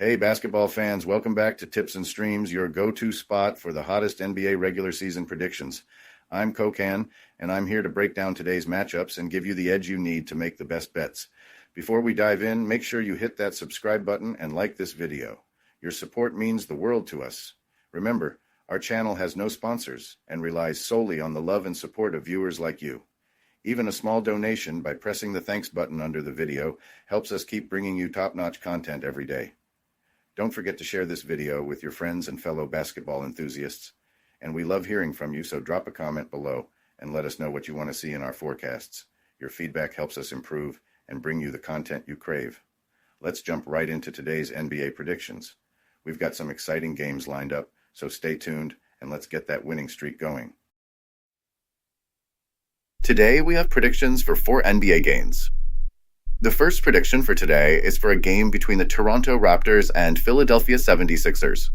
Hey, basketball fans, welcome back to Tips and Streams, your go-to spot for the hottest NBA regular season predictions. I'm Kokan, and I'm here to break down today's matchups and give you the edge you need to make the best bets. Before we dive in, make sure you hit that subscribe button and like this video. Your support means the world to us. Remember, our channel has no sponsors and relies solely on the love and support of viewers like you. Even a small donation by pressing the thanks button under the video helps us keep bringing you top-notch content every day. Don't forget to share this video with your friends and fellow basketball enthusiasts. And we love hearing from you, so drop a comment below and let us know what you want to see in our forecasts. Your feedback helps us improve and bring you the content you crave. Let's jump right into today's NBA predictions. We've got some exciting games lined up, so stay tuned and let's get that winning streak going. Today we have predictions for 4 NBA games. The first prediction for today is for a game between the Toronto Raptors and Philadelphia 76ers.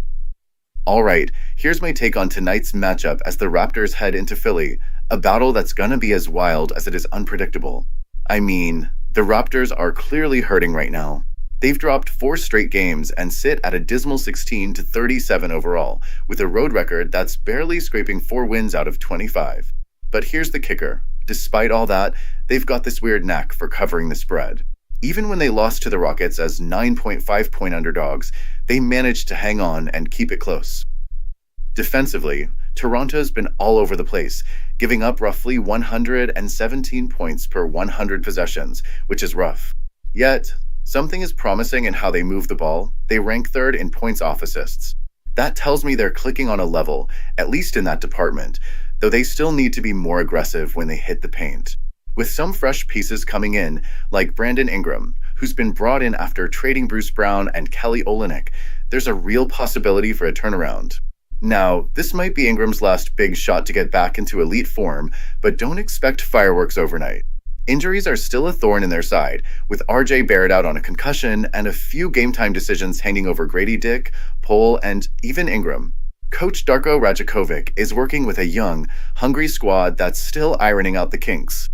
Alright, here's my take on tonight's matchup as the Raptors head into Philly, a battle that's gonna be as wild as it is unpredictable. I mean, the Raptors are clearly hurting right now. They've dropped 4 straight games and sit at a dismal 16-37 overall, with a road record that's barely scraping 4 wins out of 25. But here's the kicker. Despite all that, they've got this weird knack for covering the spread. Even when they lost to the Rockets as 9.5-point underdogs, they managed to hang on and keep it close. Defensively, Toronto's been all over the place, giving up roughly 117 points per 100 possessions, which is rough. Yet, something is promising in how they move the ball. They rank 3rd in points off assists. That tells me they're clicking on a level, at least in that department, though they still need to be more aggressive when they hit the paint. With some fresh pieces coming in, like Brandon Ingram, who's been brought in after trading Bruce Brown and Kelly Olynyk, there's a real possibility for a turnaround. Now, this might be Ingram's last big shot to get back into elite form, but don't expect fireworks overnight. Injuries are still a thorn in their side, with RJ Barrett out on a concussion and a few game-time decisions hanging over Grady Dick, Poole, and even Ingram. Coach Darko Rajakovic is working with a young, hungry squad that's still ironing out the kinks.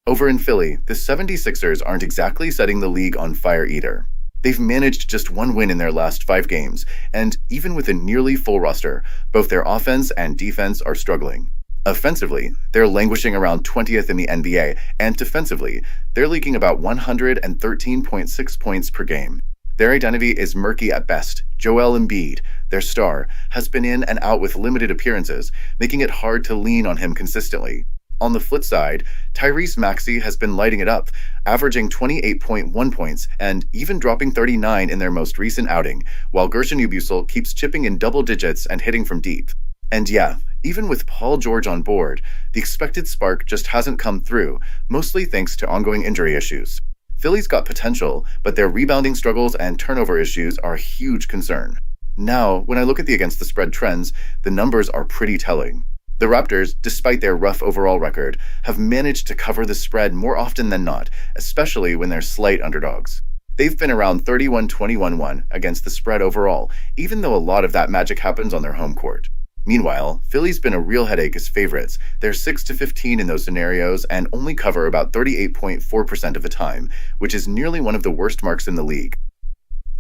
Over in Philly, the 76ers aren't exactly setting the league on fire either. They've managed just 1 win in their last 5 games, and even with a nearly full roster, both their offense and defense are struggling. Offensively, they're languishing around 20th in the NBA, and defensively, they're leaking about 113.6 points per game. Their identity is murky at best. Joel Embiid, their star, has been in and out with limited appearances, making it hard to lean on him consistently. On the flip side, Tyrese Maxey has been lighting it up, averaging 28.1 points and even dropping 39 in their most recent outing, while Gershon Yabusel keeps chipping in double digits and hitting from deep. And yeah, even with Paul George on board, the expected spark just hasn't come through, mostly thanks to ongoing injury issues. Philly's got potential, but their rebounding struggles and turnover issues are a huge concern. Now, when I look at the against the spread trends, the numbers are pretty telling. The Raptors, despite their rough overall record, have managed to cover the spread more often than not, especially when they're slight underdogs. They've been around 31-21-1 against the spread overall, even though a lot of that magic happens on their home court. Meanwhile, Philly's been a real headache as favorites. They're 6-15 in those scenarios and only cover about 38.4% of the time, which is nearly one of the worst marks in the league.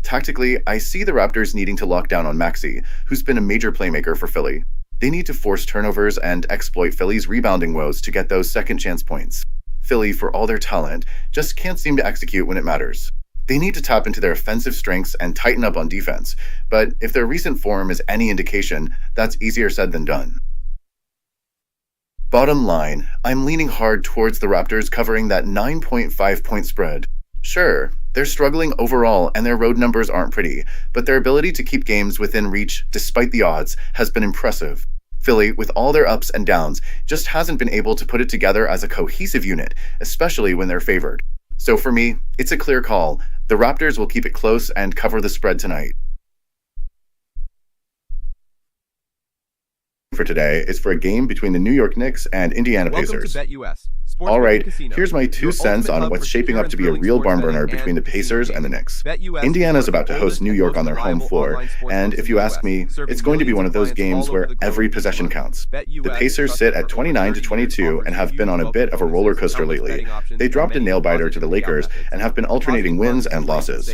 Tactically, I see the Raptors needing to lock down on Maxey, who's been a major playmaker for Philly. They need to force turnovers and exploit Philly's rebounding woes to get those second-chance points. Philly, for all their talent, just can't seem to execute when it matters. They need to tap into their offensive strengths and tighten up on defense, but if their recent form is any indication, that's easier said than done. Bottom line, I'm leaning hard towards the Raptors covering that 9.5-point spread. Sure, they're struggling overall and their road numbers aren't pretty, but their ability to keep games within reach despite the odds has been impressive. Philly, with all their ups and downs, just hasn't been able to put it together as a cohesive unit, especially when they're favored. So for me, it's a clear call. The Raptors will keep it close and cover the spread tonight. For today is for a game between the New York Knicks and Indiana Pacers. All right, here's my 2 cents on what's shaping up to be a real barn burner between the Pacers and the Knicks. Indiana's about to host New York on their home floor, and if you ask me, it's going to be one of those games where every possession counts. The Pacers sit at 29-22 and have been on a bit of a roller coaster lately. They dropped a nail-biter to the Lakers and have been alternating wins and losses.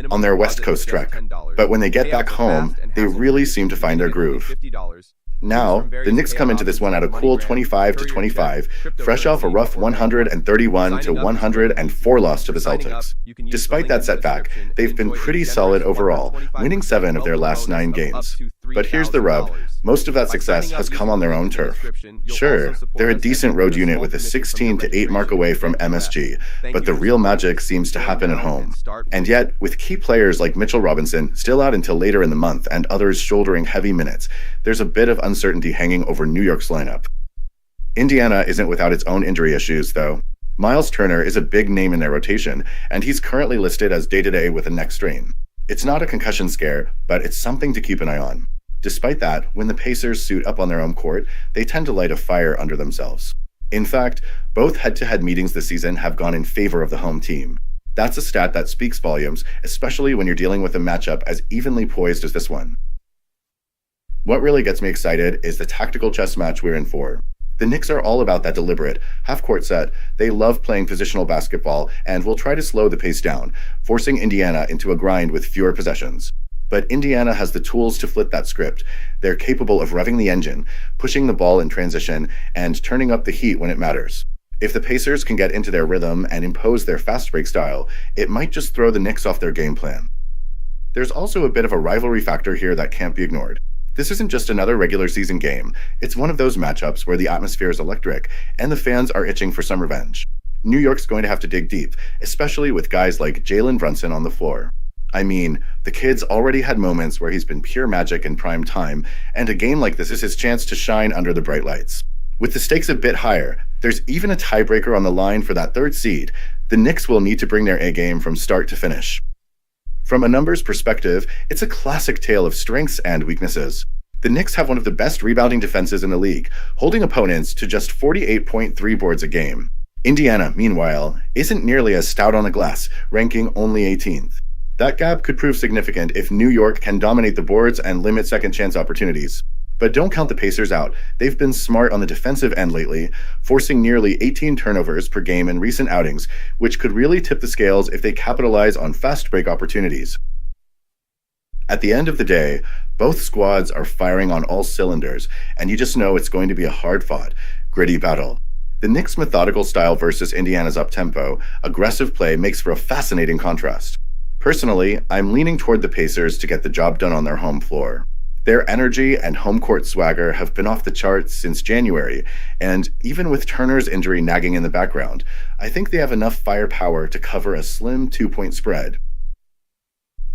on their West Coast trek. But when they get back home, they really seem to find their groove. Now, the Knicks come into this one at a cool 25-25, fresh off a rough 131-104 loss to the Celtics. Despite that setback, they've been pretty solid overall, winning 7 of their last 9 games. But here's the rub. Most of that success has come on their own turf. Sure, they're a decent road unit with a 16-8 mark away from MSG, but the real magic seems to happen at home. And yet, with key players like Mitchell Robinson still out until later in the month and others shouldering heavy minutes, there's a bit of uncertainty hanging over New York's lineup. Indiana isn't without its own injury issues, though. Miles Turner is a big name in their rotation, and he's currently listed as day-to-day with a neck strain. It's not a concussion scare, but it's something to keep an eye on. Despite that, when the Pacers suit up on their home court, they tend to light a fire under themselves. In fact, both head-to-head meetings this season have gone in favor of the home team. That's a stat that speaks volumes, especially when you're dealing with a matchup as evenly poised as this one. What really gets me excited is the tactical chess match we're in for. The Knicks are all about that deliberate, half-court set. They love playing positional basketball and will try to slow the pace down, forcing Indiana into a grind with fewer possessions. But Indiana has the tools to flip that script. They're capable of revving the engine, pushing the ball in transition, and turning up the heat when it matters. If the Pacers can get into their rhythm and impose their fast break style, it might just throw the Knicks off their game plan. There's also a bit of a rivalry factor here that can't be ignored. This isn't just another regular season game. It's one of those matchups where the atmosphere is electric and the fans are itching for some revenge. New York's going to have to dig deep, especially with guys like Jalen Brunson on the floor. I mean, the kid's already had moments where he's been pure magic in prime time, and a game like this is his chance to shine under the bright lights. With the stakes a bit higher, there's even a tiebreaker on the line for that 3rd seed. The Knicks will need to bring their A-game from start to finish. From a numbers perspective, it's a classic tale of strengths and weaknesses. The Knicks have one of the best rebounding defenses in the league, holding opponents to just 48.3 boards a game. Indiana, meanwhile, isn't nearly as stout on the glass, ranking only 18th. That gap could prove significant if New York can dominate the boards and limit second-chance opportunities. But don't count the Pacers out. They've been smart on the defensive end lately, forcing nearly 18 turnovers per game in recent outings, which could really tip the scales if they capitalize on fast break opportunities. At the end of the day, both squads are firing on all cylinders, and you just know it's going to be a hard-fought, gritty battle. The Knicks' methodical style versus Indiana's up-tempo, aggressive play makes for a fascinating contrast. Personally, I'm leaning toward the Pacers to get the job done on their home floor. Their energy and home court swagger have been off the charts since January, and even with Turner's injury nagging in the background, I think they have enough firepower to cover a slim 2-point spread.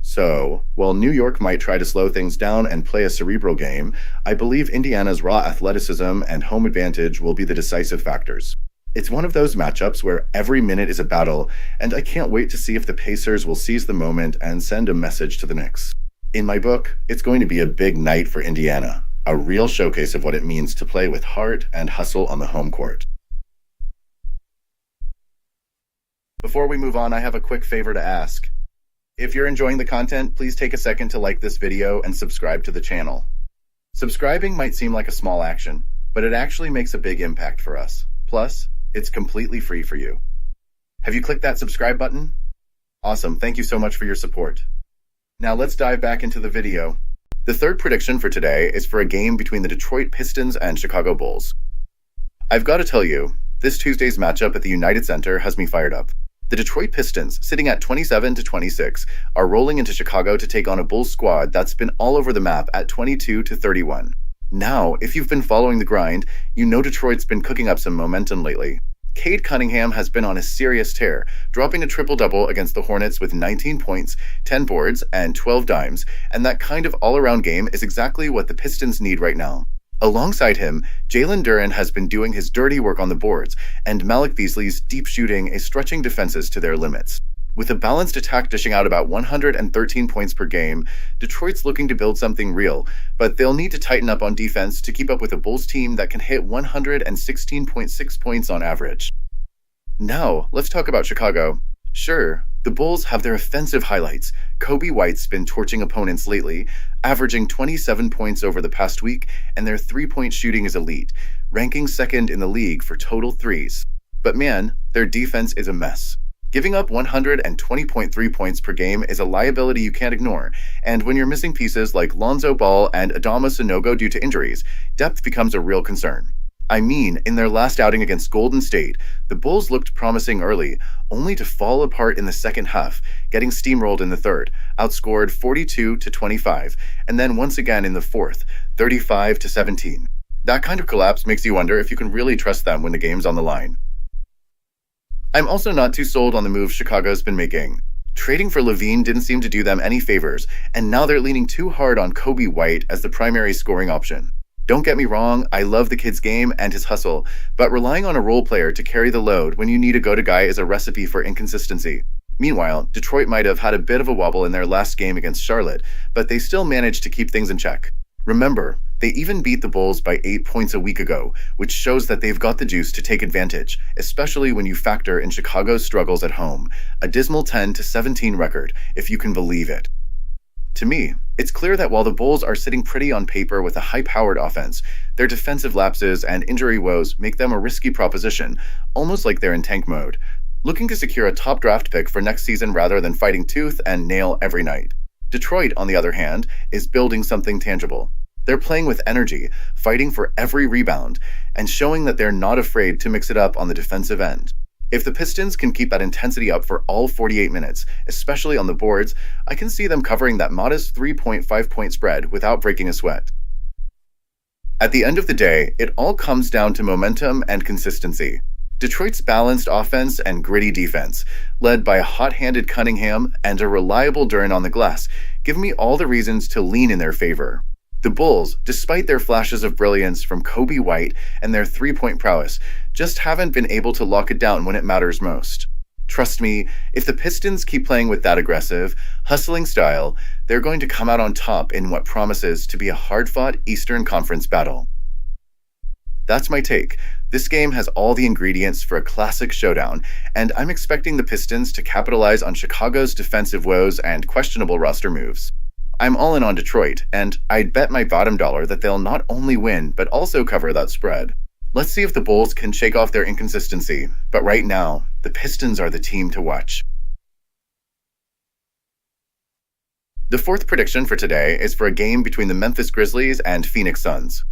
So, while New York might try to slow things down and play a cerebral game, I believe Indiana's raw athleticism and home advantage will be the decisive factors. It's one of those matchups where every minute is a battle, and I can't wait to see if the Pacers will seize the moment and send a message to the Knicks. In my book, it's going to be a big night for Indiana, a real showcase of what it means to play with heart and hustle on the home court. Before we move on, I have a quick favor to ask. If you're enjoying the content, please take a second to like this video and subscribe to the channel. Subscribing might seem like a small action, but it actually makes a big impact for us. Plus, it's completely free for you. Have you clicked that subscribe button? Awesome, thank you so much for your support. Now let's dive back into the video. The 3rd prediction for today is for a game between the Detroit Pistons and Chicago Bulls. I've got to tell you, this Tuesday's matchup at the United Center has me fired up. The Detroit Pistons, sitting at 27-26, are rolling into Chicago to take on a Bulls squad that's been all over the map at 22-31. Now, if you've been following the grind, you know Detroit's been cooking up some momentum lately. Cade Cunningham has been on a serious tear, dropping a triple-double against the Hornets with 19 points, 10 boards, and 12 dimes, and that kind of all-around game is exactly what the Pistons need right now. Alongside him, Jalen Duren has been doing his dirty work on the boards, and Malik Beasley's deep shooting is stretching defenses to their limits. With a balanced attack dishing out about 113 points per game, Detroit's looking to build something real, but they'll need to tighten up on defense to keep up with a Bulls team that can hit 116.6 points on average. Now, let's talk about Chicago. Sure, the Bulls have their offensive highlights. Kobe White's been torching opponents lately, averaging 27 points over the past week, and their three-point shooting is elite, ranking 2nd in the league for total threes. But man, their defense is a mess. Giving up 120.3 points per game is a liability you can't ignore, and when you're missing pieces like Lonzo Ball and Adama Sanogo due to injuries, depth becomes a real concern. I mean, in their last outing against Golden State, the Bulls looked promising early, only to fall apart in the second half, getting steamrolled in the third, outscored 42-25, and then once again in the fourth, 35-17. That kind of collapse makes you wonder if you can really trust them when the game's on the line. I'm also not too sold on the move Chicago's been making. Trading for Levine didn't seem to do them any favors, and now they're leaning too hard on Kobe White as the primary scoring option. Don't get me wrong, I love the kid's game and his hustle, but relying on a role player to carry the load when you need a go-to guy is a recipe for inconsistency. Meanwhile, Detroit might have had a bit of a wobble in their last game against Charlotte, but they still managed to keep things in check. Remember, they even beat the Bulls by 8 points a week ago, which shows that they've got the juice to take advantage, especially when you factor in Chicago's struggles at home, a dismal 10-17 record, if you can believe it. To me, it's clear that while the Bulls are sitting pretty on paper with a high-powered offense, their defensive lapses and injury woes make them a risky proposition, almost like they're in tank mode, looking to secure a top draft pick for next season rather than fighting tooth and nail every night. Detroit, on the other hand, is building something tangible. They're playing with energy, fighting for every rebound, and showing that they're not afraid to mix it up on the defensive end. If the Pistons can keep that intensity up for all 48 minutes, especially on the boards, I can see them covering that modest 3.5-point spread without breaking a sweat. At the end of the day, it all comes down to momentum and consistency. Detroit's balanced offense and gritty defense, led by a hot-handed Cunningham and a reliable Duren on the glass, give me all the reasons to lean in their favor. The Bulls, despite their flashes of brilliance from Kobe White and their three-point prowess, just haven't been able to lock it down when it matters most. Trust me, if the Pistons keep playing with that aggressive, hustling style, they're going to come out on top in what promises to be a hard-fought Eastern Conference battle. That's my take. This game has all the ingredients for a classic showdown, and I'm expecting the Pistons to capitalize on Chicago's defensive woes and questionable roster moves. I'm all in on Detroit, and I'd bet my bottom dollar that they'll not only win, but also cover that spread. Let's see if the Bulls can shake off their inconsistency, but right now, the Pistons are the team to watch. The fourth prediction for today is for a game between the Memphis Grizzlies and Phoenix Suns.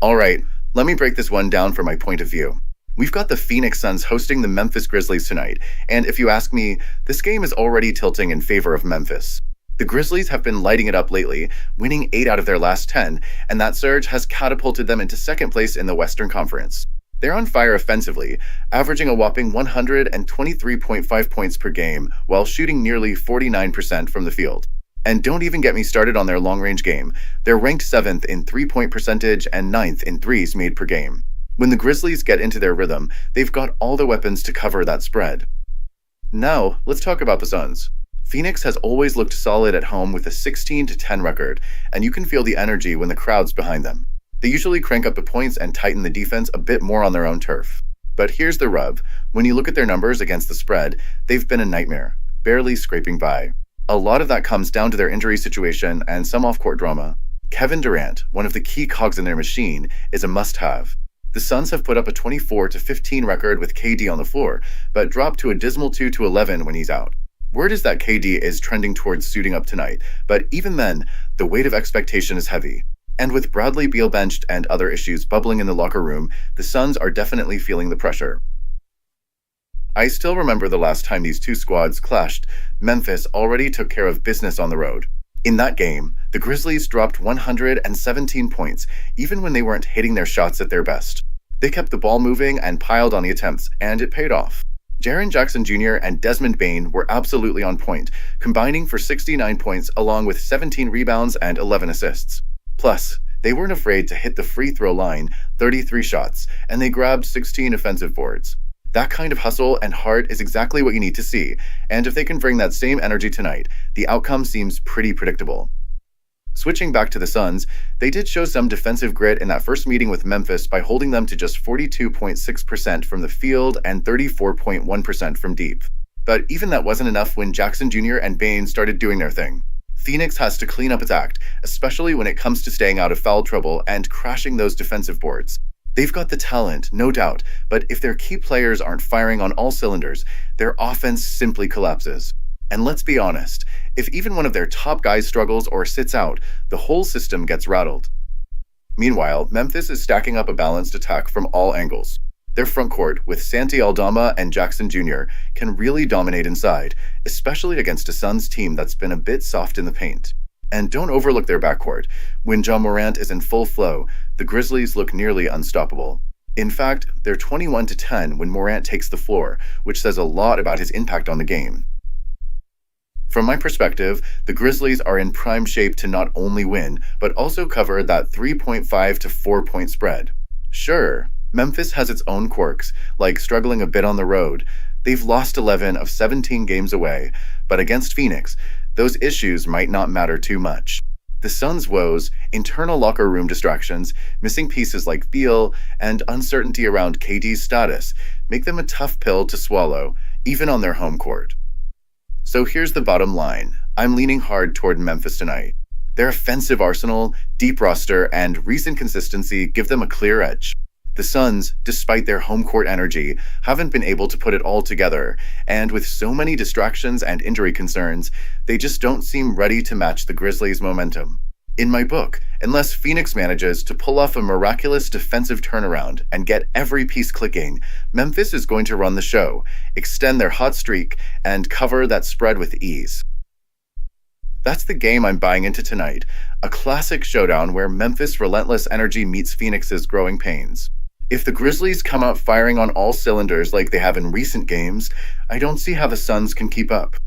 Alright, let me break this one down from my point of view. We've got the Phoenix Suns hosting the Memphis Grizzlies tonight, and if you ask me, this game is already tilting in favor of Memphis. The Grizzlies have been lighting it up lately, winning 8 out of their last 10, and that surge has catapulted them into second place in the Western Conference. They're on fire offensively, averaging a whopping 123.5 points per game while shooting nearly 49% from the field. And don't even get me started on their long-range game. They're ranked 7th in three-point percentage and 9th in threes made per game. When the Grizzlies get into their rhythm, they've got all the weapons to cover that spread. Now, let's talk about the Suns. Phoenix has always looked solid at home with a 16-10 record, and you can feel the energy when the crowd's behind them. They usually crank up the points and tighten the defense a bit more on their own turf. But here's the rub. When you look at their numbers against the spread, they've been a nightmare, barely scraping by. A lot of that comes down to their injury situation and some off-court drama. Kevin Durant, one of the key cogs in their machine, is a must-have. The Suns have put up a 24-15 record with KD on the floor, but dropped to a dismal 2-11 when he's out. Word is that KD is trending towards suiting up tonight, but even then, the weight of expectation is heavy. And with Bradley Beal benched and other issues bubbling in the locker room, the Suns are definitely feeling the pressure. I still remember the last time these two squads clashed. Memphis already took care of business on the road. In that game, the Grizzlies dropped 117 points, even when they weren't hitting their shots at their best. They kept the ball moving and piled on the attempts, and it paid off. Jaren Jackson Jr. and Desmond Bane were absolutely on point, combining for 69 points along with 17 rebounds and 11 assists. Plus, they weren't afraid to hit the free throw line, 33 shots, and they grabbed 16 offensive boards. That kind of hustle and heart is exactly what you need to see, and if they can bring that same energy tonight, the outcome seems pretty predictable. Switching back to the Suns, they did show some defensive grit in that first meeting with Memphis by holding them to just 42.6% from the field and 34.1% from deep. But even that wasn't enough when Jackson Jr. and Bane started doing their thing. Phoenix has to clean up its act, especially when it comes to staying out of foul trouble and crashing those defensive boards. They've got the talent, no doubt, but if their key players aren't firing on all cylinders, their offense simply collapses. And let's be honest, if even one of their top guys struggles or sits out, the whole system gets rattled. Meanwhile, Memphis is stacking up a balanced attack from all angles. Their front court, with Santi Aldama and Jackson Jr., can really dominate inside, especially against a Suns team that's been a bit soft in the paint. And don't overlook their backcourt. When Ja Morant is in full flow, the Grizzlies look nearly unstoppable. In fact, they're 21-10 when Morant takes the floor, which says a lot about his impact on the game. From my perspective, the Grizzlies are in prime shape to not only win, but also cover that 3.5 to 4-point spread. Sure, Memphis has its own quirks, like struggling a bit on the road. They've lost 11 of 17 games away, but against Phoenix, those issues might not matter too much. The Suns' woes, internal locker room distractions, missing pieces like Beal, and uncertainty around KD's status make them a tough pill to swallow, even on their home court. So here's the bottom line. I'm leaning hard toward Memphis tonight. Their offensive arsenal, deep roster, and recent consistency give them a clear edge. The Suns, despite their home court energy, haven't been able to put it all together, and with so many distractions and injury concerns, they just don't seem ready to match the Grizzlies' momentum. In my book, unless Phoenix manages to pull off a miraculous defensive turnaround and get every piece clicking, Memphis is going to run the show, extend their hot streak, and cover that spread with ease. That's the game I'm buying into tonight, a classic showdown where Memphis' relentless energy meets Phoenix's growing pains. If the Grizzlies come out firing on all cylinders like they have in recent games, I don't see how the Suns can keep up.